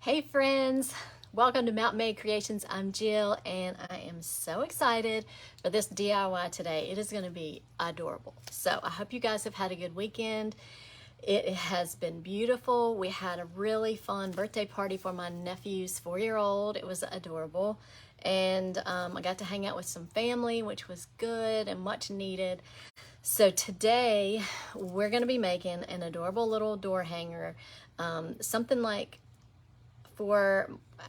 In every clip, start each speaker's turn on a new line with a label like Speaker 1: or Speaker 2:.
Speaker 1: Hey friends, welcome to Mountain Made Creations. I'm Jill and I am so excited for this DIY today. It is going to be adorable. So I hope you guys have had a good weekend. It has been beautiful. We had a really fun birthday party for my nephew's 4-year-old. It was adorable. And I got to hang out with some family, which was good and much needed. So today we're going to be making an adorable little door hanger, something like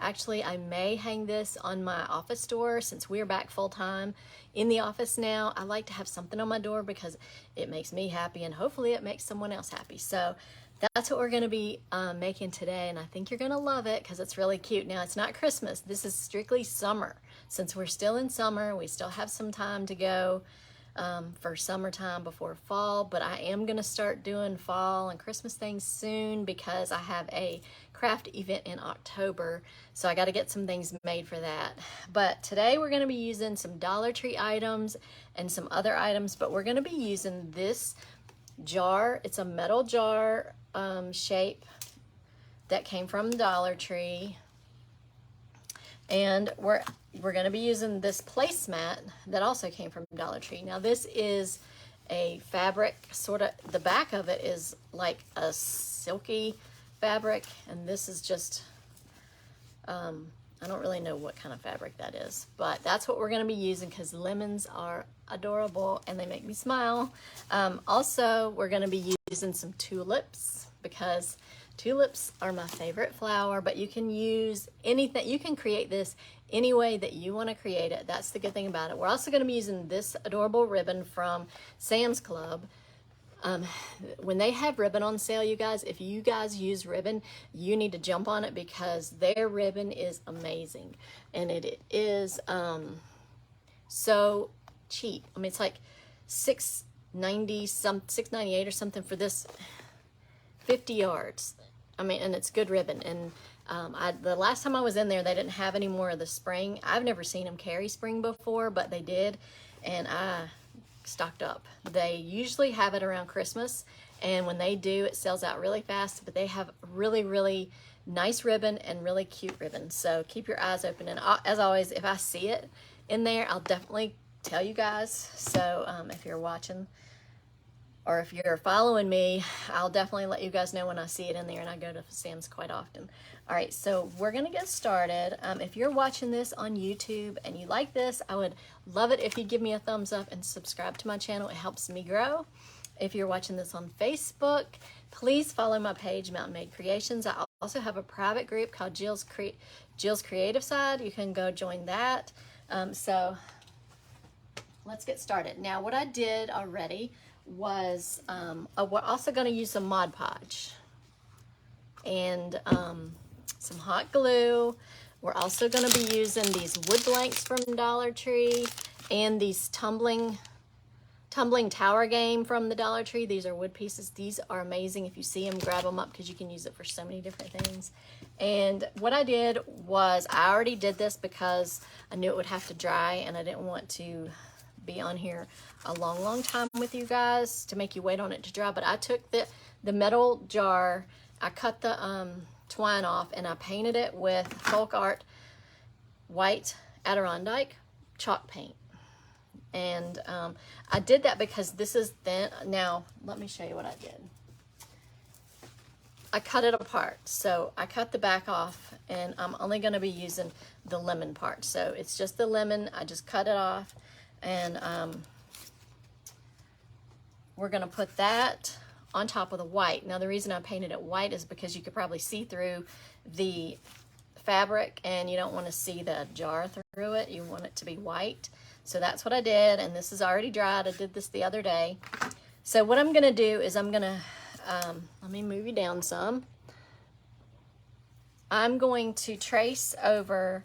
Speaker 1: actually I may hang this on my office door since we're back full-time in the office now. I like to have something on my door because it makes me happy and hopefully it makes someone else happy. So that's what we're going to be making today, and I think you're going to love it because it's really cute. Now, it's not Christmas. This is strictly summer. Since we're still in summer, we still have some time to go for summertime before fall, but I am going to start doing fall and Christmas things soon because I have a craft event in October, so I got to get some things made for that. But today we're going to be using some Dollar Tree items and some other items, but we're going to be using this jar. It's a metal jar shape that came from Dollar Tree, and we're going to be using this placemat that also came from Dollar Tree. Now this is a fabric, sort of, the back of it is like a silky fabric, and this is just, I don't really know what kind of fabric that is, but that's what we're going to be using because lemons are adorable and they make me smile. Also, we're going to be using some tulips because tulips are my favorite flower, but you can use anything. You can create this any way that you want to create it. That's the good thing about it. We're also going to be using this adorable ribbon from Sam's Club. When they have ribbon on sale, you guys, if you guys use ribbon, you need to jump on it because their ribbon is amazing. And it is so cheap. I mean, it's like $6.98 or something for this 50 yards. I mean, and it's good ribbon. And the last time I was in there, they didn't have any more of the spring. I've never seen them carry spring before, but they did, and I stocked up. They usually have it around Christmas, and when they do, it sells out really fast, but they have really, really nice ribbon and really cute ribbon. So keep your eyes open, and as always, if I see it in there, I'll definitely tell you guys. So if you're watching, or if you're following me, I'll definitely let you guys know when I see it in there, and I go to Sam's quite often. All right, so we're gonna get started. If you're watching this on YouTube and you like this, I would love it if you give me a thumbs up and subscribe to my channel. It helps me grow. If you're watching this on Facebook, please follow my page, Mountain Made Creations. I also have a private group called Jill's Creative Side. You can go join that. So let's get started. Now, what I did already was, we're also going to use some Mod Podge and some hot glue. We're also going to be using these wood blanks from Dollar Tree and these tumbling tower game from the Dollar Tree. These are wood pieces. These are amazing. If you see them, grab them up because you can use it for so many different things. And what I did was, I already did this because I knew it would have to dry and I didn't want to be on here a long time with you guys to make you wait on it to dry. But I took the metal jar, I cut the twine off, and I painted it with Folk Art white Adirondack chalk paint. And I did that because this is thin. Now let me show you what I did. I cut it apart. So I cut the back off, and I'm only going to be using the lemon part. So it's just the lemon. I just cut it off, and we're going to put that on top of the white. Now the reason I painted it white is because you could probably see through the fabric and you don't want to see the jar through it. You want it to be white. So that's what I did, and this is already dried. I did this the other day. So what I'm going to do is I'm going to, let me move you down some. I'm going to trace over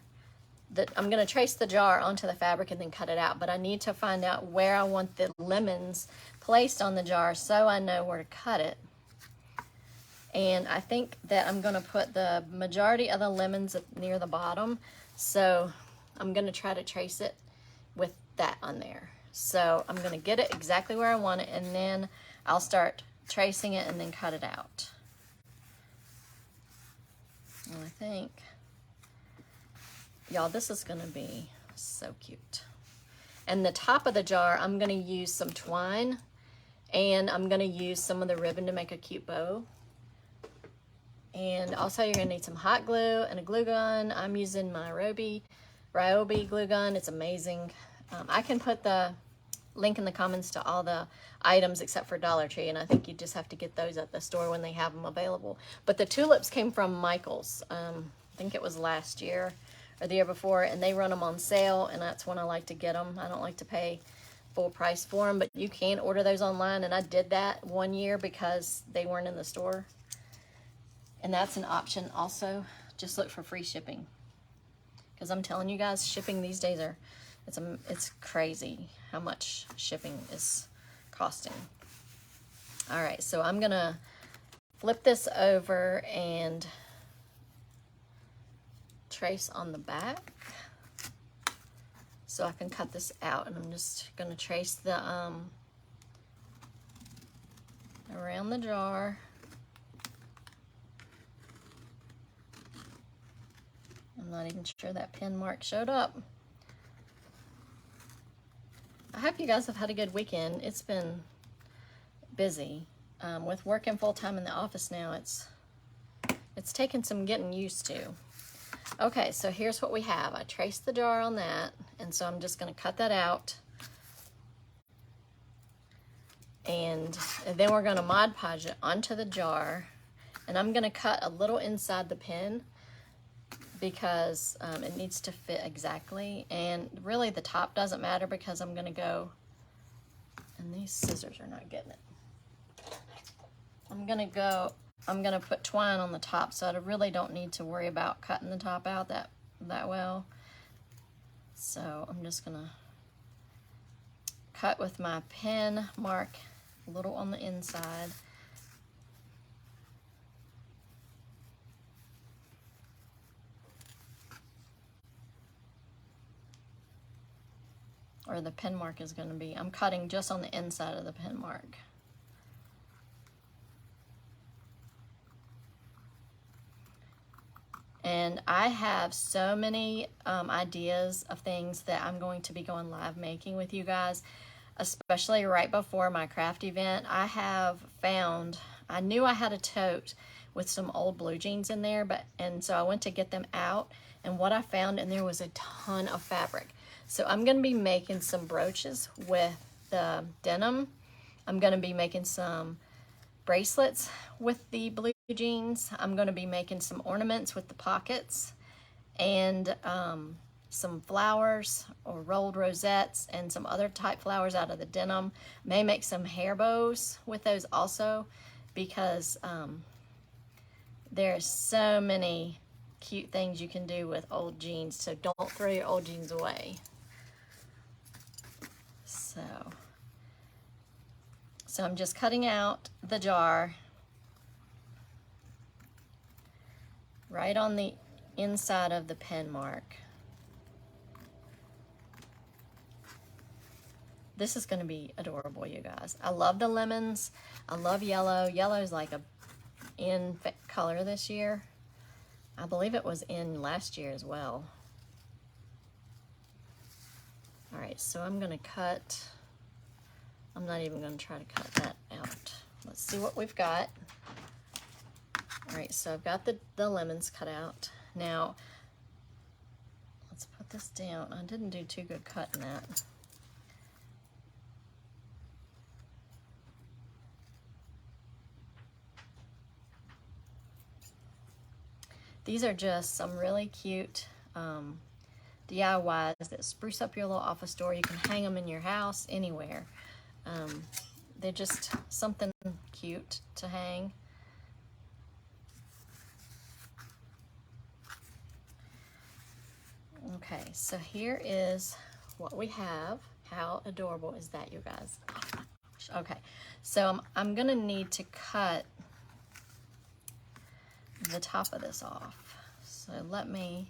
Speaker 1: I'm going to trace the jar onto the fabric and then cut it out, but I need to find out where I want the lemons placed on the jar so I know where to cut it. And I think that I'm going to put the majority of the lemons near the bottom, so I'm going to try to trace it with that on there. So I'm going to get it exactly where I want it, and then I'll start tracing it and then cut it out. And I think, y'all, this is gonna be so cute. And the top of the jar, I'm gonna use some twine, and I'm gonna use some of the ribbon to make a cute bow. And also you're gonna need some hot glue and a glue gun. I'm using my Ryobi glue gun. It's amazing. I can put the link in the comments to all the items except for Dollar Tree, and I think you just have to get those at the store when they have them available. But the tulips came from Michael's. I think it was last year or the year before, and they run them on sale, and that's when I like to get them. I don't like to pay full price for them, but you can order those online, and I did that one year because they weren't in the store. And that's an option also. Just look for free shipping, because I'm telling you guys, shipping these days it's crazy how much shipping is costing. All right, so I'm gonna flip this over and trace on the back so I can cut this out, and I'm just gonna trace the around the jar. I'm not even sure that pen mark showed up. I hope you guys have had a good weekend. It's been busy. With working full-time in the office now, it's taken some getting used to. Okay, so here's what we have. I traced the jar on that, and so I'm just gonna cut that out. And then we're gonna Mod Podge it onto the jar, and I'm gonna cut a little inside the pen because it needs to fit exactly, and really the top doesn't matter because I'm gonna go, and these scissors are not getting it. I'm gonna put twine on the top, so I really don't need to worry about cutting the top out that well. So I'm just gonna cut with my pen mark a little on the inside. Or the pen mark is going to be, I'm cutting just on the inside of the pen mark. And I have so many ideas of things that I'm going to be going live making with you guys, especially right before my craft event. I knew I had a tote with some old blue jeans in there, and so I went to get them out, and what I found in there was a ton of fabric. So I'm going to be making some brooches with the denim. I'm going to be making some bracelets with the blue jeans. I'm going to be making some ornaments with the pockets, and some flowers or rolled rosettes and some other type flowers out of the denim. May make some hair bows with those also, because there's so many cute things you can do with old jeans, so don't throw your old jeans away. So I'm just cutting out the jar right on the inside of the pen mark. This is going to be adorable, you guys. I love the lemons. I love yellow. Yellow is like a in color this year. I believe it was in last year as well. All right, so I'm going to cut. I'm not even going to try to cut that out. Let's see what we've got. All right, so I've got the lemons cut out. Now, let's put this down. I didn't do too good cutting that. These are just some really cute DIYs that spruce up your little office store. You can hang them in your house, anywhere. They're just something cute to hang. Okay, so here is what we have. How adorable is that, you guys? Okay, so I'm gonna need to cut the top of this off. So let me,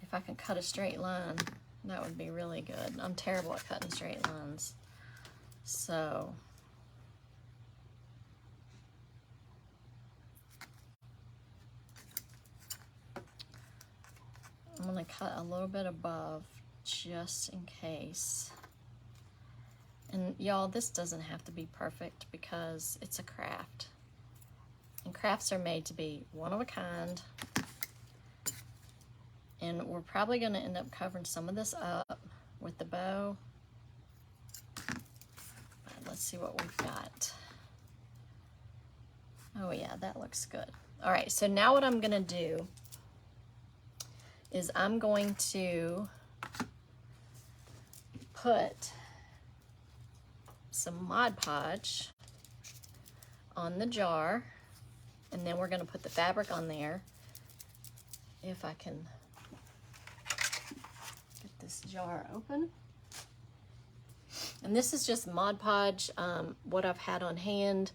Speaker 1: if I can cut a straight line, that would be really good. I'm terrible at cutting straight lines. So I'm gonna cut a little bit above just in case. And y'all, this doesn't have to be perfect because it's a craft. And crafts are made to be one of a kind. And we're probably gonna end up covering some of this up with the bow. But let's see what we've got. Oh yeah, that looks good. All right, so now what I'm gonna do is I'm going to put some Mod Podge on the jar, and then we're gonna put the fabric on there. If I can get this jar open. And this is just Mod Podge, what I've had on hand.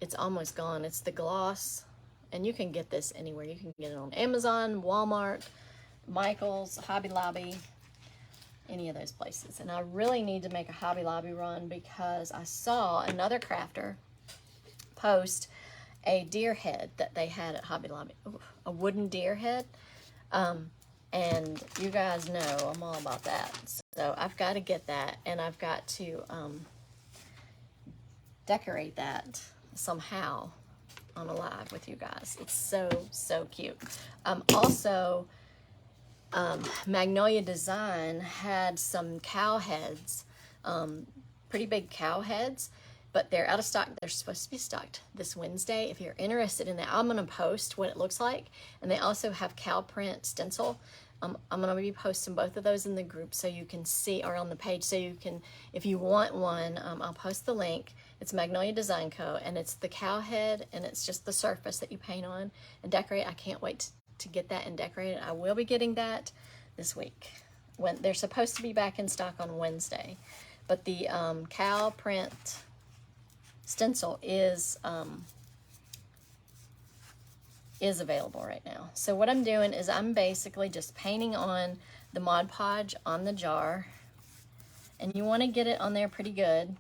Speaker 1: It's almost gone. It's the gloss, and you can get this anywhere. You can get it on Amazon, Walmart, Michael's, Hobby Lobby, any of those places. And I really need to make a Hobby Lobby run because I saw another crafter post a deer head that they had at Hobby Lobby. Ooh, a wooden deer head. And you guys know I'm all about that. So I've got to get that, and I've got to decorate that somehow on a live with you guys. It's so cute. Also, Magnolia Design had some cow heads, pretty big cow heads, but they're out of stock. They're supposed to be stocked this Wednesday. If you're interested in that, I'm gonna post what it looks like. And they also have cow print stencil. I'm gonna be posting both of those in the group so you can see, or on the page, so you can, if you want one, I'll post the link. It's Magnolia Design Co. and it's the cow head, and it's just the surface that you paint on and decorate. I can't wait to get that and decorate it. I will be getting that this week. When they're supposed to be back in stock on Wednesday. But the cow print stencil is available right now. So what I'm doing is I'm basically just painting on the Mod Podge on the jar, and you want to get it on there pretty good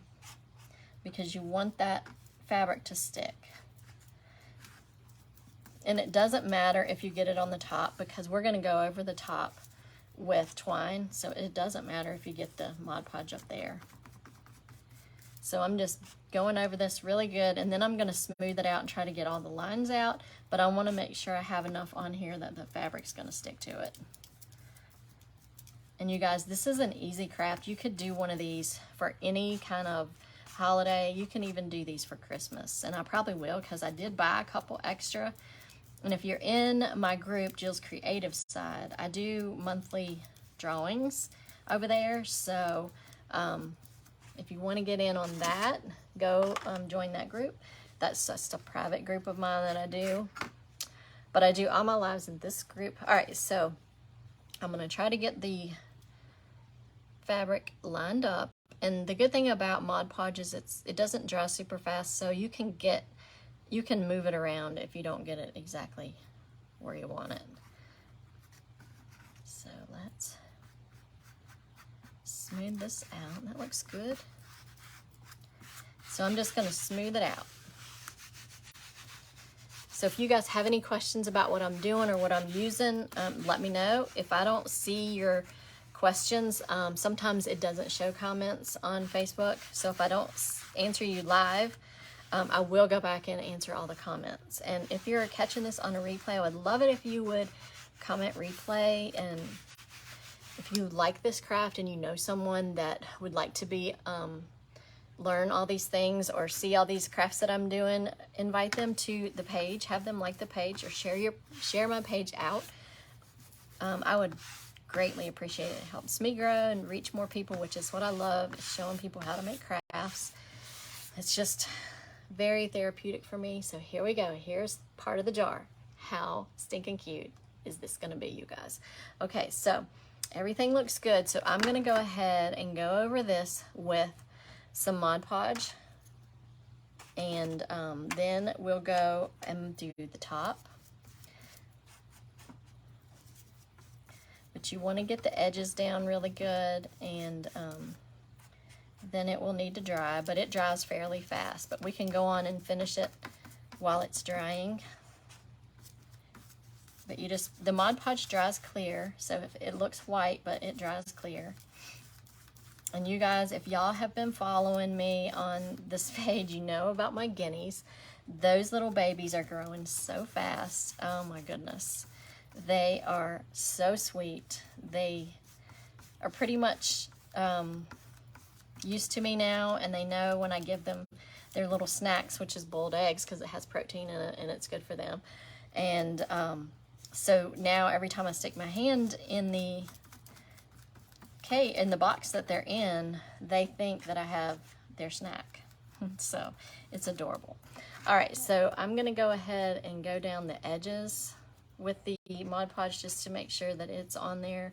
Speaker 1: because you want that fabric to stick. And it doesn't matter if you get it on the top because we're going to go over the top with twine, so it doesn't matter if you get the Mod Podge up there. So I'm just going over this really good, and then I'm going to smooth it out and try to get all the lines out, but I want to make sure I have enough on here that the fabric's going to stick to it. And you guys, this is an easy craft. You could do one of these for any kind of holiday. You can even do these for Christmas, and I probably will because I did buy a couple extra. And if you're in my group, Jill's Creative Side, I do monthly drawings over there. So if you want to get in on that, go join that group. That's just a private group of mine that I do. But I do all my lives in this group. All right, so I'm going to try to get the fabric lined up. And the good thing about Mod Podge is it doesn't dry super fast, so you can move it around if you don't get it exactly where you want it. So let's smooth this out. That looks good. So I'm just going to smooth it out. So if you guys have any questions about what I'm doing or what I'm using, let me know. If I don't see your questions, sometimes it doesn't show comments on Facebook. So if I don't answer you live, I will go back and answer all the comments. And if you're catching this on a replay, I would love it if you would comment replay. And if you like this craft and you know someone that would like to be learn all these things or see all these crafts that I'm doing, invite them to the page, have them like the page, or share my page out. I would greatly appreciate it. It helps me grow and reach more people, which is what I love, is showing people how to make crafts. It's just very therapeutic for me. So here we go. Here's part of the jar. How stinking cute is this gonna be, you guys? Okay, so everything looks good. So I'm gonna go ahead and go over this with some Mod Podge, and then we'll go and do the top. But you want to get the edges down really good, and then it will need to dry, but it dries fairly fast. But we can go on and finish it while it's drying. But you just, the Mod Podge dries clear, so if it looks white, but it dries clear. And you guys, if y'all have been following me on this page, you know about my guineas. Those little babies are growing so fast. Oh my goodness. They are so sweet. They are pretty much used to me now, and they know when I give them their little snacks, which is boiled eggs because it has protein in it and it's good for them. And so now every time I stick my hand in the box that they're in, they think that I have their snack. So it's adorable. All right, so I'm gonna go ahead and go down the edges with the Mod Podge just to make sure that it's on there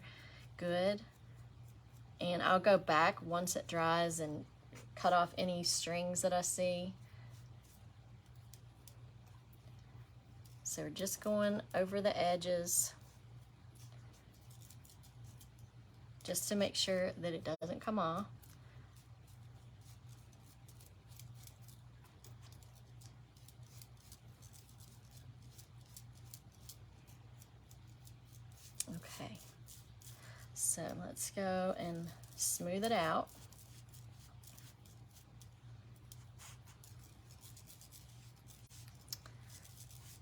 Speaker 1: good. And I'll go back once it dries and cut off any strings that I see. So we're just going over the edges just to make sure that it doesn't come off. Okay, so let's go and smooth it out.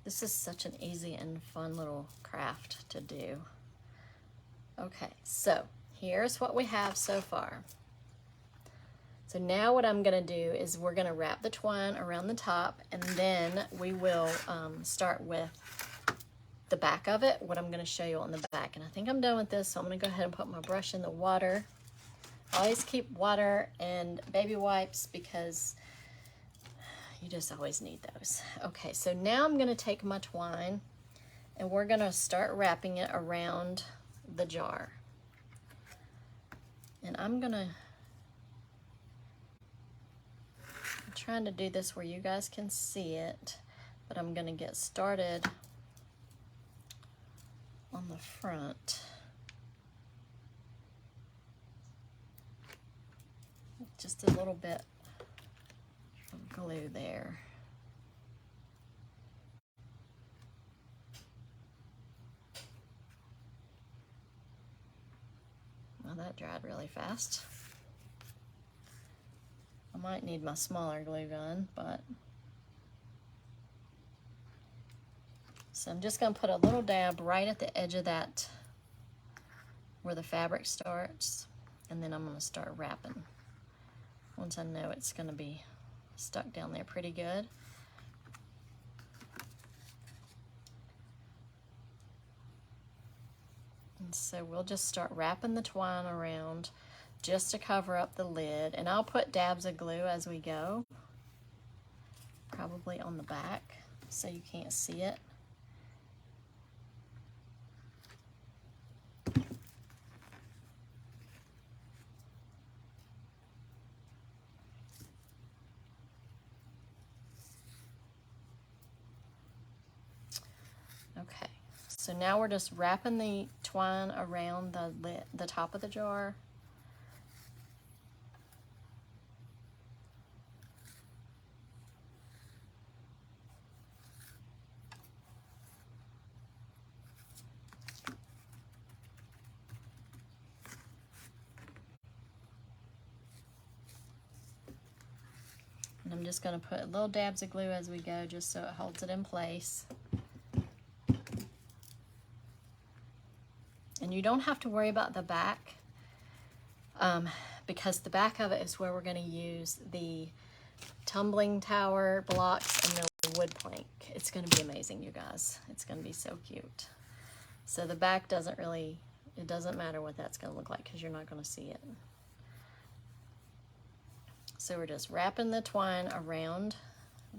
Speaker 1: This is such an easy and fun little craft to do. Okay, so here's what we have so far. So now what I'm gonna do is we're gonna wrap the twine around the top, and then we will start with the back of it, what I'm gonna show you on the back. And I think I'm done with this, so I'm gonna go ahead and put my brush in the water. Always keep water and baby wipes because you just always need those. Okay, so now I'm gonna take my twine and we're gonna start wrapping it around the jar. And I'm trying to do this where you guys can see it, but I'm gonna get started on the front. Just a little bit of glue there. Well, that dried really fast. I might need my smaller glue gun, but so I'm just going to put a little dab right at the edge of that where the fabric starts, and then I'm going to start wrapping once I know it's going to be stuck down there pretty good. And so we'll just start wrapping the twine around just to cover up the lid, and I'll put dabs of glue as we go, probably on the back so you can't see it. Okay, so now we're just wrapping the twine around the lid, the top of the jar. And I'm just going to put little dabs of glue as we go just so it holds it in place. And you don't have to worry about the back because the back of it is where we're going to use the tumbling tower blocks and the wood plank. It's going to be amazing, you guys. It's going to be so cute. So the back doesn't really, it doesn't matter what that's going to look like because you're not going to see it. So we're just wrapping the twine around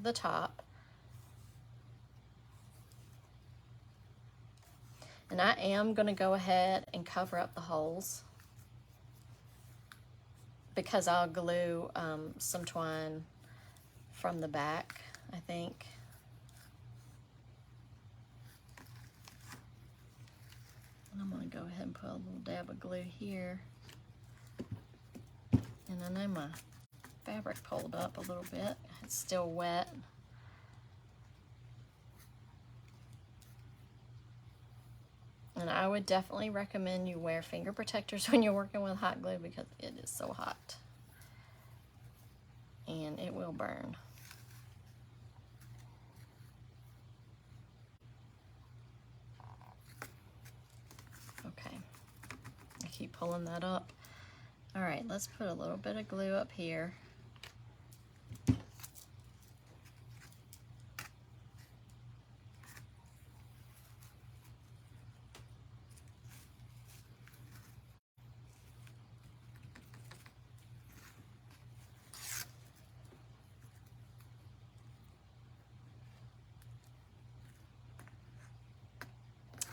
Speaker 1: the top. And I am going to go ahead and cover up the holes because I'll glue some twine from the back, I think. And I'm going to go ahead and put a little dab of glue here. And I know my fabric pulled up a little bit. It's still wet. And I would definitely recommend you wear finger protectors when you're working with hot glue because it is so hot. And it will burn. Okay, I keep pulling that up. All right, let's put a little bit of glue up here.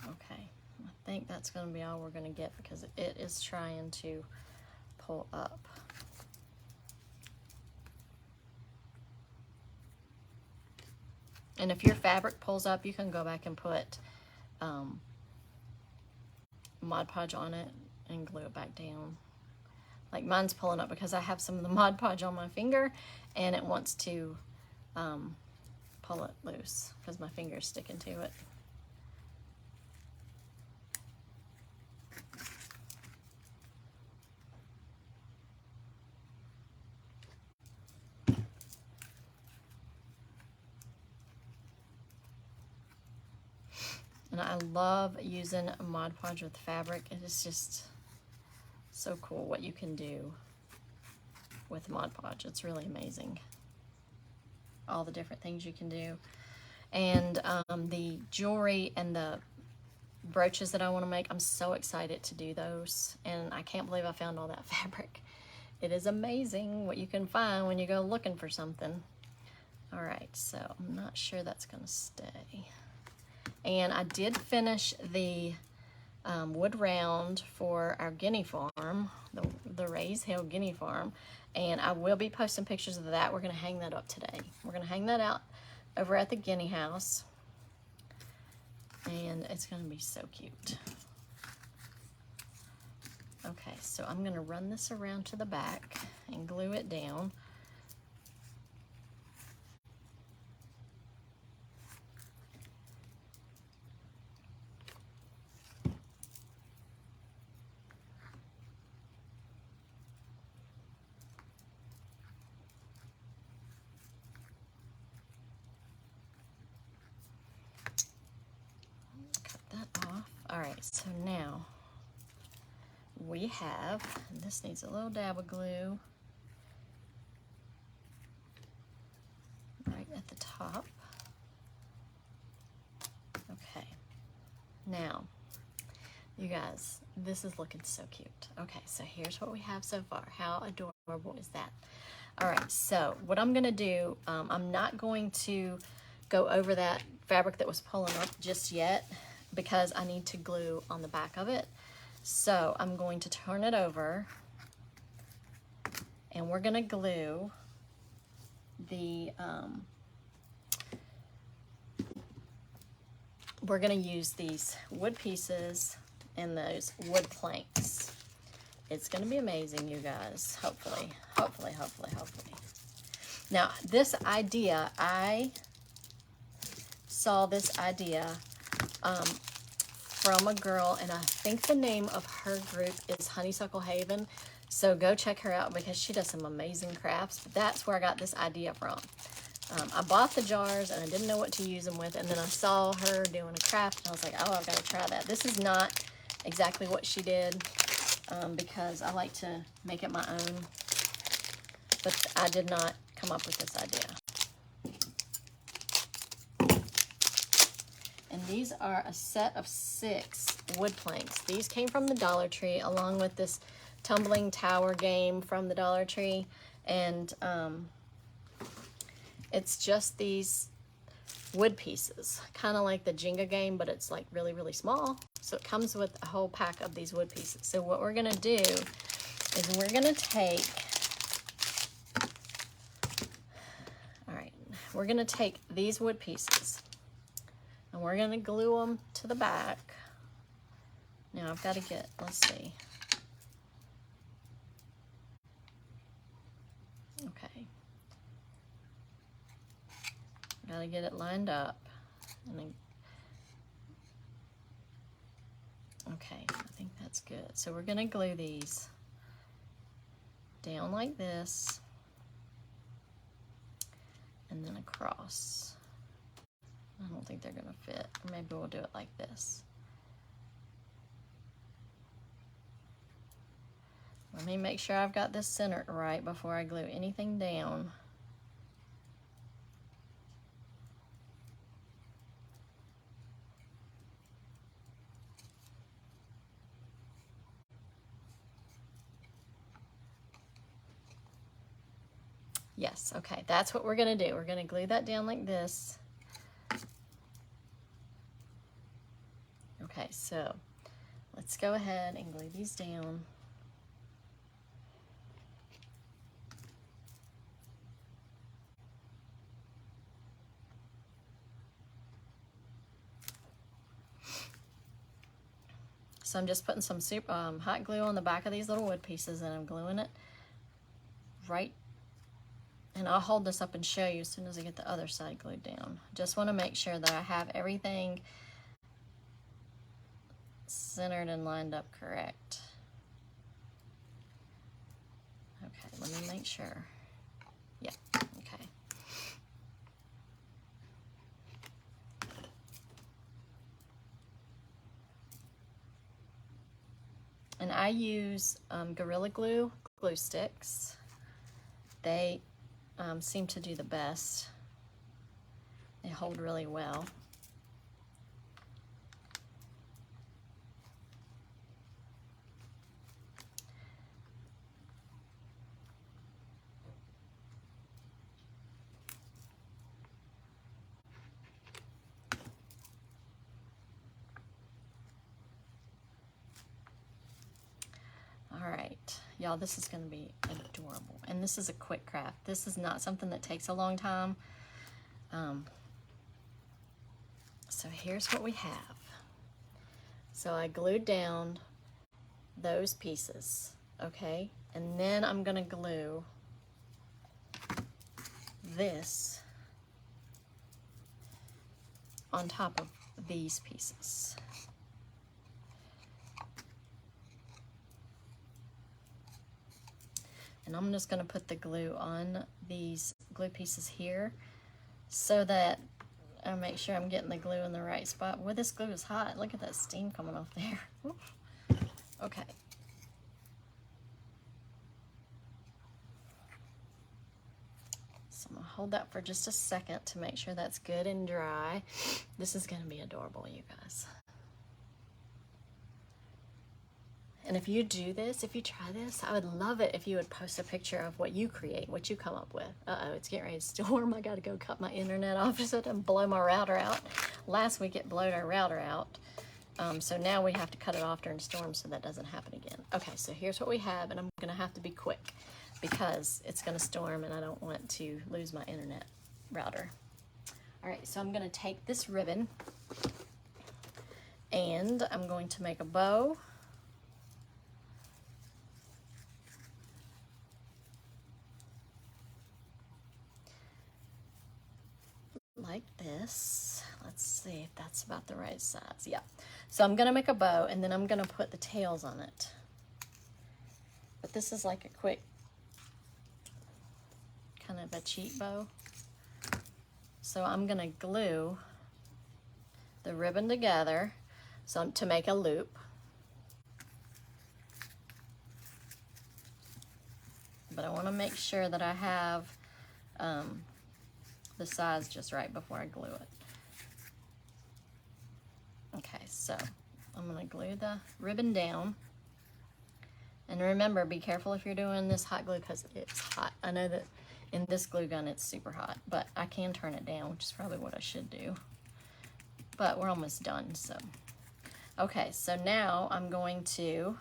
Speaker 1: Okay, I think that's going to be all we're going to get because it is trying to pull up. And if your fabric pulls up, you can go back and put Mod Podge on it and glue it back down. Like mine's pulling up because I have some of the Mod Podge on my finger and it wants to pull it loose because my finger's sticking to it. And I love using Mod Podge with fabric. It is just so cool what you can do with Mod Podge. It's really amazing. All the different things you can do. And the jewelry and the brooches that I want to make, I'm so excited to do those. And I can't believe I found all that fabric. It is amazing what you can find when you go looking for something. All right, so I'm not sure that's going to stay. And I did finish the wood round for our guinea farm, the Rays Hill guinea farm, and I will be posting pictures of that. We're going to hang that up today. We're going to hang that out over at the guinea house, and it's going to be so cute. Okay, so I'm going to run this around to the back and glue it down. All right, so now we have, and this needs a little dab of glue right at the top. Okay, now, you guys, this is looking so cute. Okay, so here's what we have so far. How adorable is that? All right, so what I'm gonna do, I'm not going to go over that fabric that was pulling up just yet because I need to glue on the back of it. So I'm going to turn it over and we're gonna glue the, we're gonna use these wood pieces and those wood planks. It's gonna be amazing, you guys, hopefully, hopefully, hopefully, hopefully. Now, this idea, I saw this idea from a girl, and I think the name of her group is Honeysuckle Haven. So go check her out because she does some amazing crafts. But that's where I got this idea from. I bought the jars and I didn't know what to use them with, and then I saw her doing a craft and I was like, oh, I've got to try that. This is not exactly what she did because I like to make it my own, but I did not come up with this idea. And these are a set of 6 wood planks. These came from the Dollar Tree along with this tumbling tower game from the Dollar Tree. And it's just these wood pieces, kind of like the Jenga game, but it's like really, really small. So it comes with a whole pack of these wood pieces. So what we're gonna do is we're gonna take, all right, we're gonna take these wood pieces and we're gonna glue them to the back. Now I've got to get, let's see. Okay. Got to get it lined up. And then Okay, I think that's good. So we're gonna glue these down like this and then across. I don't think they're gonna fit, or maybe we'll do it like this. Let me make sure I've got this centered right before I glue anything down. Yes, okay, that's what we're gonna do. We're gonna glue that down like this. Okay, so let's go ahead and glue these down. So I'm just putting some hot glue on the back of these little wood pieces, and I'm gluing it right. And I'll hold this up and show you as soon as I get the other side glued down. Just want to make sure that I have everything centered and lined up correct. Okay, let me make sure. Yeah, okay. And I use Gorilla Glue sticks. They seem to do the best. They hold really well. All right, y'all, this is gonna be adorable. And this is a quick craft. This is not something that takes a long time. So here's what we have. So I glued down those pieces, okay? And then I'm gonna glue this on top of these pieces. And I'm just gonna put the glue on these glue pieces here so that I make sure I'm getting the glue in the right spot. Well, this glue is hot. Look at that steam coming off there. Okay. So I'm gonna hold that for just a second to make sure that's good and dry. This is gonna be adorable, you guys. And if you do this, if you try this, I would love it if you would post a picture of what you create, what you come up with. Uh-oh, it's getting ready to storm. I gotta go cut my internet off so it doesn't blow my router out. Last week it blowed our router out. So now we have to cut it off during storms so that doesn't happen again. Okay, so here's what we have, and I'm gonna have to be quick because it's gonna storm and I don't want to lose my internet router. All right, so I'm gonna take this ribbon and I'm going to make a bow. Like this. Let's see if that's about the right size. Yeah. So I'm gonna make a bow and then I'm gonna put the tails on it. But this is like a quick, kind of a cheap bow. So I'm gonna glue the ribbon together to make a loop. But I wanna make sure that I have the size just right before I glue it. Okay, so I'm gonna glue the ribbon down. And remember, be careful if you're doing this hot glue because it's hot. I know that in this glue gun it's super hot, but I can turn it down, which is probably what I should do. But we're almost done, so. Okay, so now I'm going to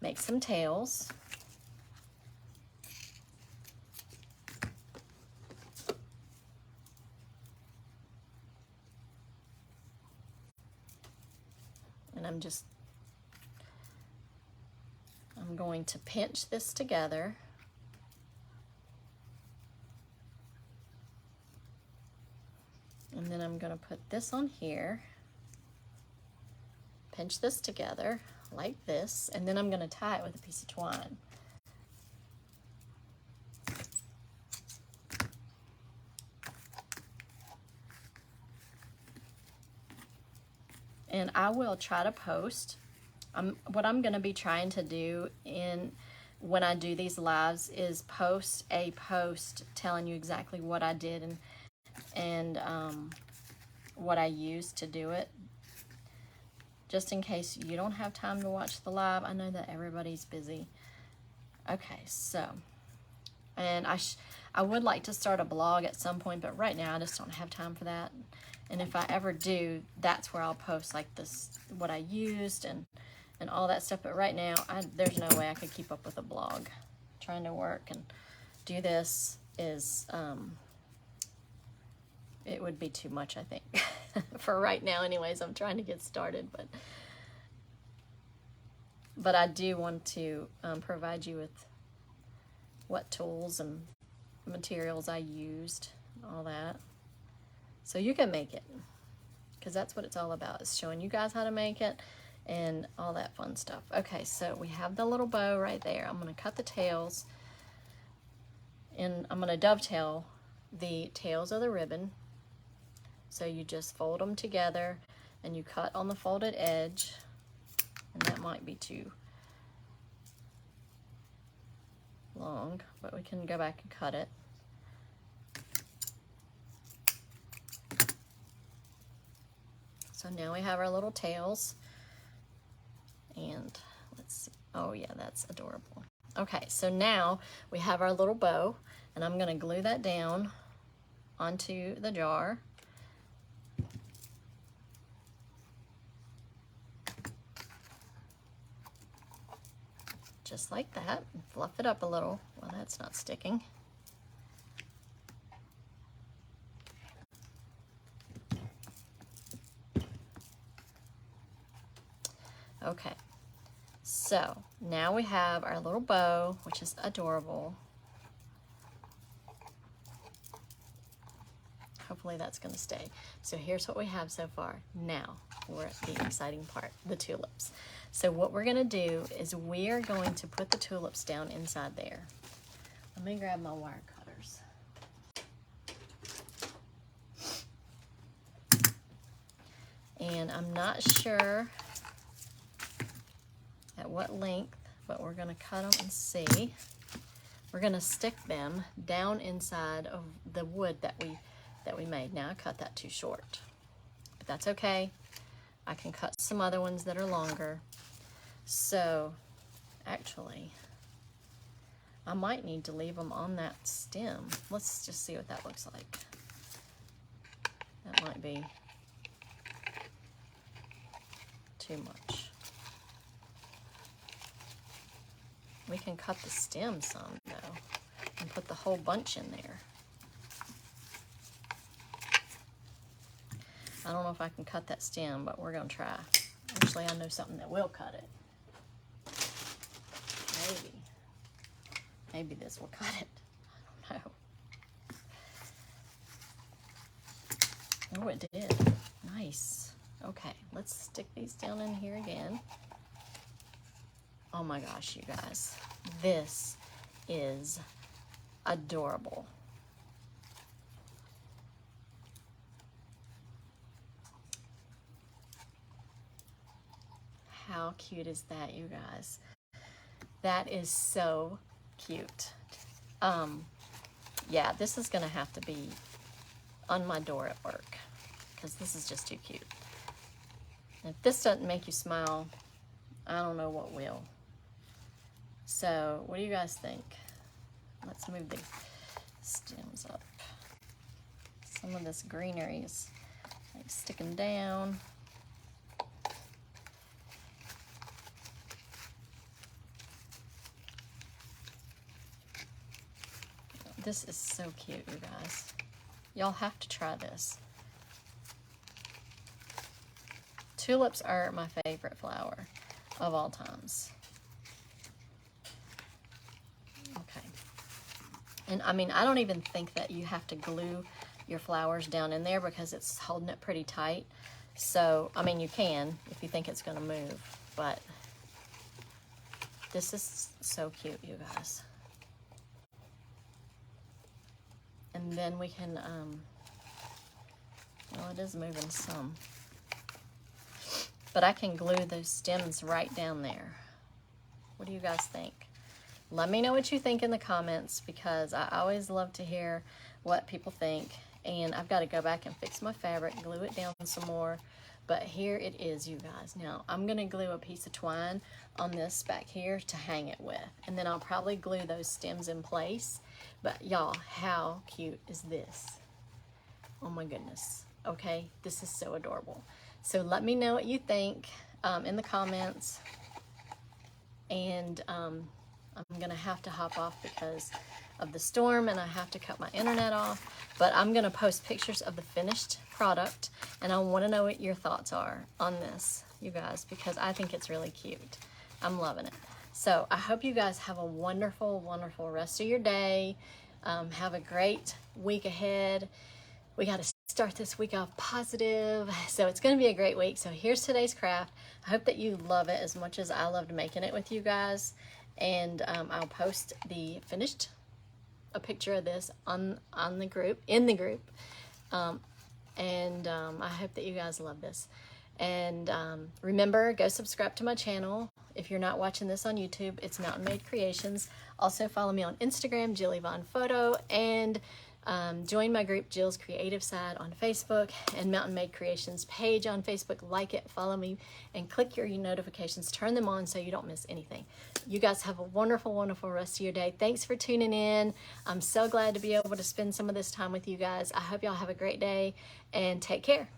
Speaker 1: make some tails. And I'm going to pinch this together. And then I'm going to put this on here, pinch this together like this, and then I'm going to tie it with a piece of twine. And I will try to post. What I'm going to be trying to do when I do these lives is post a post telling you exactly what I did and what I used to do it, just in case you don't have time to watch the live. I know that everybody's busy. Okay, so, and I would like to start a blog at some point, but right now I just don't have time for that. And if I ever do, that's where I'll post like this, what I used and all that stuff. But right now, there's no way I could keep up with a blog. Trying to work and do this is, it would be too much, I think. For right now anyways, I'm trying to get started, but I do want to provide you with what tools and materials I used, all that, so you can make it, because that's what it's all about, is showing you guys how to make it and all that fun stuff. Okay, so we have the little bow right there. I'm going to cut the tails, and I'm going to dovetail the tails of the ribbon. So you just fold them together and you cut on the folded edge, and that might be too long, but we can go back and cut it. So now we have our little tails, and let's see. Oh yeah, that's adorable. Okay, so now we have our little bow, and I'm going to glue that down onto the jar. Just like that, and fluff it up a little. Well, that's not sticking. Okay, so now we have our little bow, which is adorable. Hopefully that's going to stay. So here's what we have so far. Now we're at the exciting part, the tulips. So what we're going to do is we are going to put the tulips down inside there. Let me grab my wire cutters. And I'm not sure at what length, but we're going to cut them and see. We're going to stick them down inside of the wood that we made. Now I cut that too short, but that's okay. I can cut some other ones that are longer. So actually, I might need to leave them on that stem. Let's just see what that looks like. That might be too much. We can cut the stem some though and put the whole bunch in there. I don't know if I can cut that stem, but we're gonna try. Actually, I know something that will cut it. Maybe this will cut it. I don't know. Oh, it did. Nice. Okay, let's stick these down in here again. Oh my gosh, you guys. This is adorable. How cute is that, you guys? That is so cute. Yeah, this is gonna have to be on my door at work because this is just too cute. And if this doesn't make you smile, I don't know what will. So what do you guys think? Let's move the stems up. Some of this greenery is like sticking down. This is so cute, you guys. Y'all have to try this. Tulips are my favorite flower of all times. Okay. And I mean, I don't even think that you have to glue your flowers down in there because it's holding it pretty tight. So, I mean, you can if you think it's going to move, but this is so cute, you guys. And then we can, well, it is moving some, but I can glue those stems right down there. What do you guys think? Let me know what you think in the comments, because I always love to hear what people think. And I've got to go back and fix my fabric, glue it down some more. But here it is, you guys. Now, I'm going to glue a piece of twine on this back here to hang it with. And then I'll probably glue those stems in place. But y'all, how cute is this? Oh my goodness. Okay, this is so adorable. So let me know what you think in the comments. And I'm going to have to hop off because of the storm, and I have to cut my internet off, but I'm going to post pictures of the finished product, and I want to know what your thoughts are on this, you guys, because I think it's really cute. I'm loving it. So I hope you guys have a wonderful, wonderful rest of your day. Have a great week ahead. We got to start this week off positive, so it's going to be a great week. So here's today's craft. I hope that you love it as much as I loved making it with you guys, and I'll post the finished a picture of this on the group, in the group, and I hope that you guys love this. And remember, go subscribe to my channel. If you're not watching this on YouTube, it's Mountain Made Creations. Also follow me on Instagram, Jill Yvonne Photo, and join my group, Jill's Creative Side, on Facebook, and Mountain Made Creations page on Facebook. Like it, follow me, and click your notifications. Turn them on so you don't miss anything. You guys have a wonderful, wonderful rest of your day. Thanks for tuning in. I'm so glad to be able to spend some of this time with you guys. I hope y'all have a great day, and take care.